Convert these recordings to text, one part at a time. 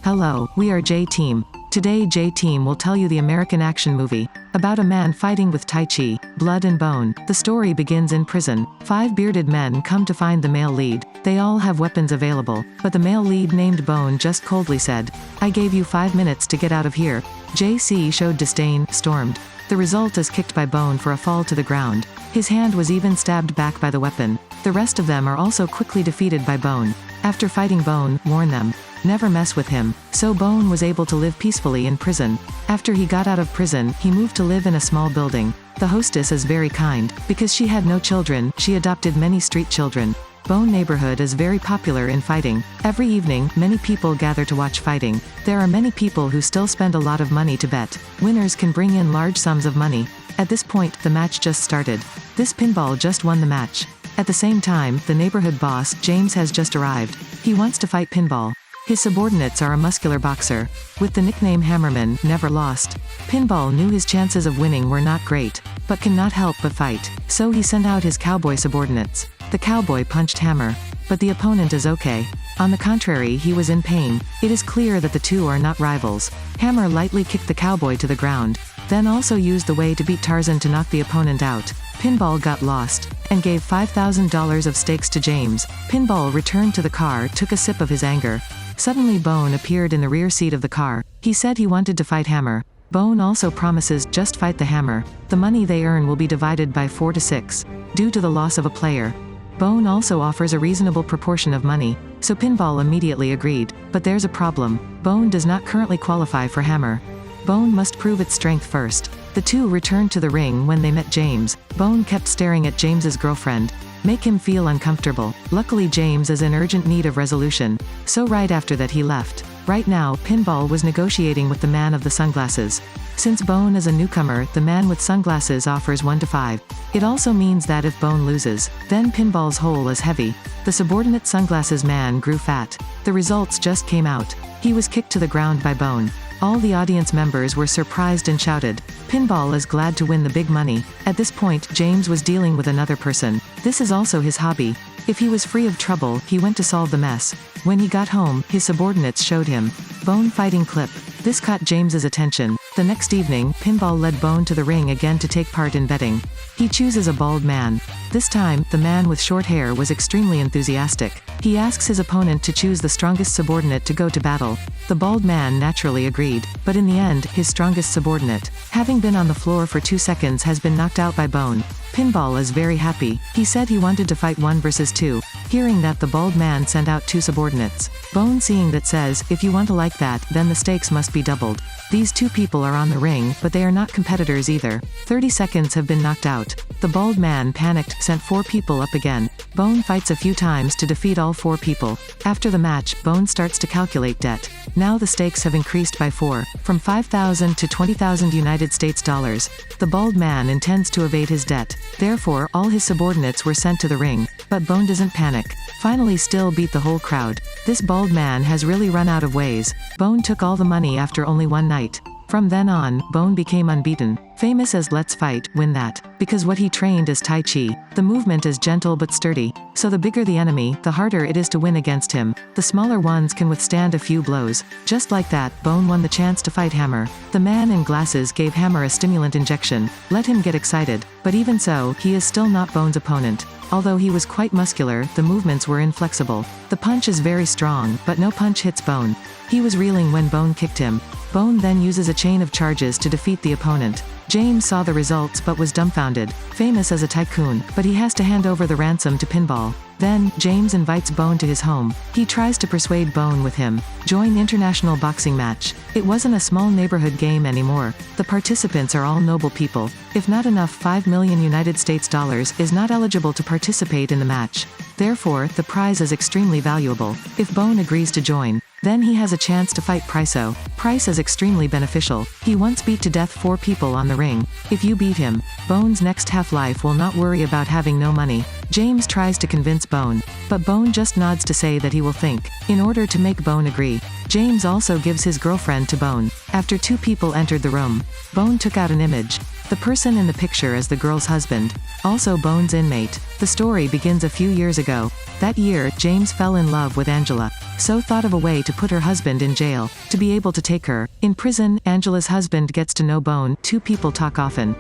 Hello, we are JTeam. Today JTeam will tell you the American action movie about a man fighting with Tai Chi, blood and bone. The story begins in prison. 5 bearded men come to find the male lead. They all have weapons available, but the male lead named Bone just coldly said, "I gave you 5 minutes to get out of here." JC showed disdain, stormed. The result is kicked by Bone for a fall to the ground. His hand was even stabbed back by the weapon. The rest of them are also quickly defeated by Bone. After fighting Bone, warn them, never mess with him. So Bone was able to live peacefully in prison. After he got out of prison, he moved to live in a small building. The hostess is very kind. Because she had no children, she adopted many street children. Bone neighborhood is very popular in fighting. Every evening, many people gather to watch fighting. There are many people who still spend a lot of money to bet. Winners can bring in large sums of money. At this point, the match just started. This pinball just won the match. At the same time, the neighborhood boss, James, has just arrived. He wants to fight pinball. His subordinates are a muscular boxer, with the nickname Hammerman, never lost. Pinball knew his chances of winning were not great, but cannot help but fight. So he sent out his cowboy subordinates. The cowboy punched Hammer, but the opponent is okay. On the contrary, he was in pain. It is clear that the two are not rivals. Hammer lightly kicked the cowboy to the ground, then also used the way to beat Tarzan to knock the opponent out. Pinball got lost, and gave $5,000 of stakes to James. Pinball returned to the car, took a sip of his anger. Suddenly Bone appeared in the rear seat of the car. He said he wanted to fight Hammer. Bone also promises, just fight the Hammer. The money they earn will be divided by 4 to 6, due to the loss of a player. Bone also offers a reasonable proportion of money, so Pinball immediately agreed. But there's a problem. Bone does not currently qualify for Hammer. Bone must prove its strength first. The two returned to the ring when they met James. Bone kept staring at James's girlfriend. Make him feel uncomfortable. Luckily James is in urgent need of resolution, so right after that he left. Right now, Pinball was negotiating with the man of the sunglasses. Since Bone is a newcomer, the man with sunglasses offers 1 to 5. It also means that if Bone loses, then Pinball's hole is heavy. The subordinate sunglasses man grew fat. The results just came out. He was kicked to the ground by Bone. All the audience members were surprised and shouted, "Pinball is glad to win the big money." At this point, James was dealing with another person. This is also his hobby. If he was free of trouble, he went to solve the mess. When he got home, his subordinates showed him Bone fighting clip. This caught James's attention. The next evening, Pinball led Bone to the ring again to take part in betting. He chooses a bald man. This time, the man with short hair was extremely enthusiastic. He asks his opponent to choose the strongest subordinate to go to battle. The bald man naturally agreed, but in the end, his strongest subordinate, having been on the floor for 2 seconds, has been knocked out by Bone. Pinball is very happy. He said he wanted to fight 1 versus 2. Hearing that, the bald man sent out 2 subordinates. Bone, seeing that, says, "If you want to like that, then the stakes must be doubled." These 2 people are on the ring, but they are not competitors either. 30 seconds have been knocked out. The bald man panicked, sent 4 people up again. Bone fights a few times to defeat all 4 people. After the match, Bone starts to calculate debt. Now the stakes have increased by 4, from 5,000 to 20,000 United States dollars. The bald man intends to evade his debt. Therefore, all his subordinates were sent to the ring. But Bone doesn't panic. Finally still beat the whole crowd. This bald man has really run out of ways. Bone took all the money after only 1 night. From then on, Bone became unbeaten, famous as "Let's Fight, Win That," because what he trained is Tai Chi. The movement is gentle but sturdy, so the bigger the enemy, the harder it is to win against him. The smaller ones can withstand a few blows. Just like that, Bone won the chance to fight Hammer. The man in glasses gave Hammer a stimulant injection, let him get excited. But even so, he is still not Bone's opponent. Although he was quite muscular, the movements were inflexible. The punch is very strong, but no punch hits Bone. He was reeling when Bone kicked him. Bone then uses a chain of charges to defeat the opponent. James saw the results but was dumbfounded. Famous as a tycoon, but he has to hand over the ransom to Pinball. Then, James invites Bone to his home. He tries to persuade Bone with him. Join international boxing match. It wasn't a small neighborhood game anymore. The participants are all noble people. If not enough, 5 million United States dollars is not eligible to participate in the match. Therefore, the prize is extremely valuable. If Bone agrees to join, then he has a chance to fight Price-O. Price is extremely beneficial. He once beat to death 4 people on the ring. If you beat him, Bone's next half-life will not worry about having no money. James tries to convince Bone, but Bone just nods to say that he will think. In order to make Bone agree, James also gives his girlfriend to Bone. After 2 people entered the room, Bone took out an image. The person in the picture is the girl's husband, also Bone's inmate. The story begins a few years ago. That year, James fell in love with Angela, so thought of a way to put her husband in jail, to be able to take her. In prison, Angela's husband gets to know Bone. Two people talk often.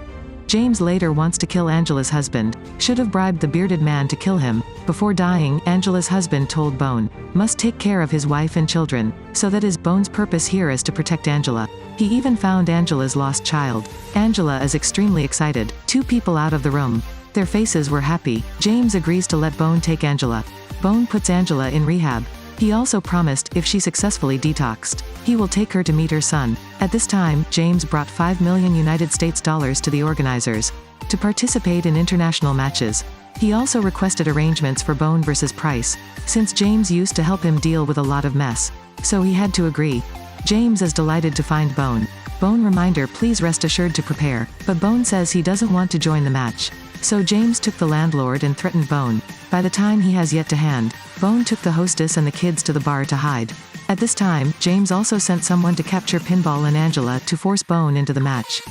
James later wants to kill Angela's husband, should have bribed the bearded man to kill him. Before dying, Angela's husband told Bone, must take care of his wife and children, so that is Bone's purpose here is to protect Angela. He even found Angela's lost child. Angela is extremely excited. Two people out of the room. Their faces were happy. James agrees to let Bone take Angela. Bone puts Angela in rehab. He also promised, if she successfully detoxed, he will take her to meet her son. At this time, James brought $5 million to the organizers to participate in international matches. He also requested arrangements for Bone versus Price, since James used to help him deal with a lot of mess. So he had to agree. James is delighted to find Bone. Bone reminder, please rest assured to prepare, but Bone says he doesn't want to join the match. So James took the landlord and threatened Bone. By the time he has yet to hand, Bone took the hostess and the kids to the bar to hide. At this time, James also sent someone to capture Pinball and Angela to force Bone into the match.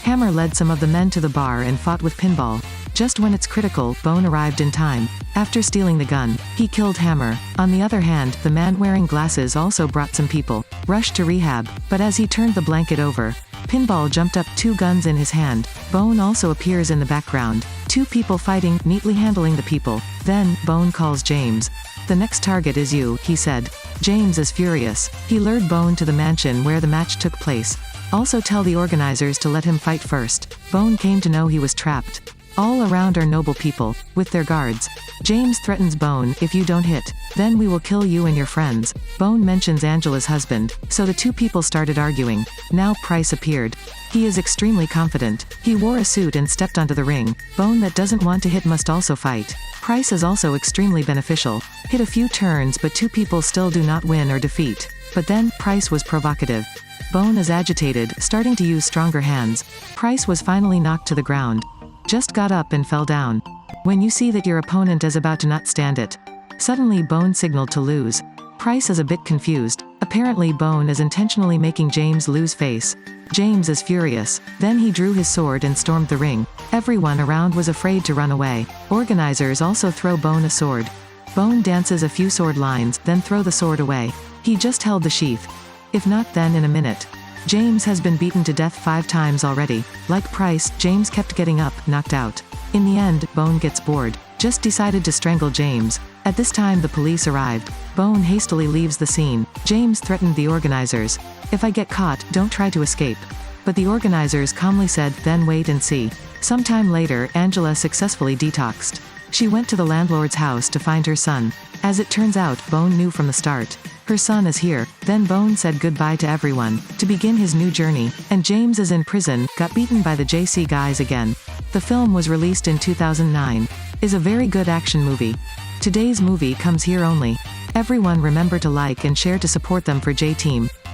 Hammer led some of the men to the bar and fought with Pinball. Just when it's critical, Bone arrived in time. After stealing the gun, he killed Hammer. On the other hand, the man wearing glasses also brought some people, rushed to rehab, but as he turned the blanket over, Pinball jumped up, two guns in his hand. Bone also appears in the background. Two people fighting, neatly handling the people. Then, Bone calls James. The next target is you, he said. James is furious. He lured Bone to the mansion where the match took place. Also tell the organizers to let him fight first. Bone came to know he was trapped. All around are noble people, with their guards. James threatens Bone, if you don't hit, then we will kill you and your friends. Bone mentions Angela's husband, so the two people started arguing. Now Price appeared. He is extremely confident. He wore a suit and stepped onto the ring. Bone that doesn't want to hit must also fight. Price is also extremely beneficial. Hit a few turns but two people still do not win or defeat. But then, Price was provocative. Bone is agitated, starting to use stronger hands. Price was finally knocked to the ground. Just got up and fell down. When you see that your opponent is about to not stand it. Suddenly Bone signaled to lose. Price is a bit confused. Apparently Bone is intentionally making James lose face. James is furious. Then he drew his sword and stormed the ring. Everyone around was afraid to run away. Organizers also throw Bone a sword. Bone dances a few sword lines, then throw the sword away. He just held the sheath. If not, then in a minute. James has been beaten to death 5 times already. Like Price, James kept getting up, knocked out. In the end, Bone gets bored. Just decided to strangle James. At this time the police arrived. Bone hastily leaves the scene. James threatened the organizers. If I get caught, don't try to escape. But the organizers calmly said, then wait and see. Sometime later, Angela successfully detoxed. She went to the landlord's house to find her son. As it turns out, Bone knew from the start. Her son is here. Then Bone said goodbye to everyone, to begin his new journey, and James is in prison, got beaten by the JC guys again. The film was released in 2009. Is a very good action movie. Today's movie comes here only. Everyone remember to like and share to support them for JTeam.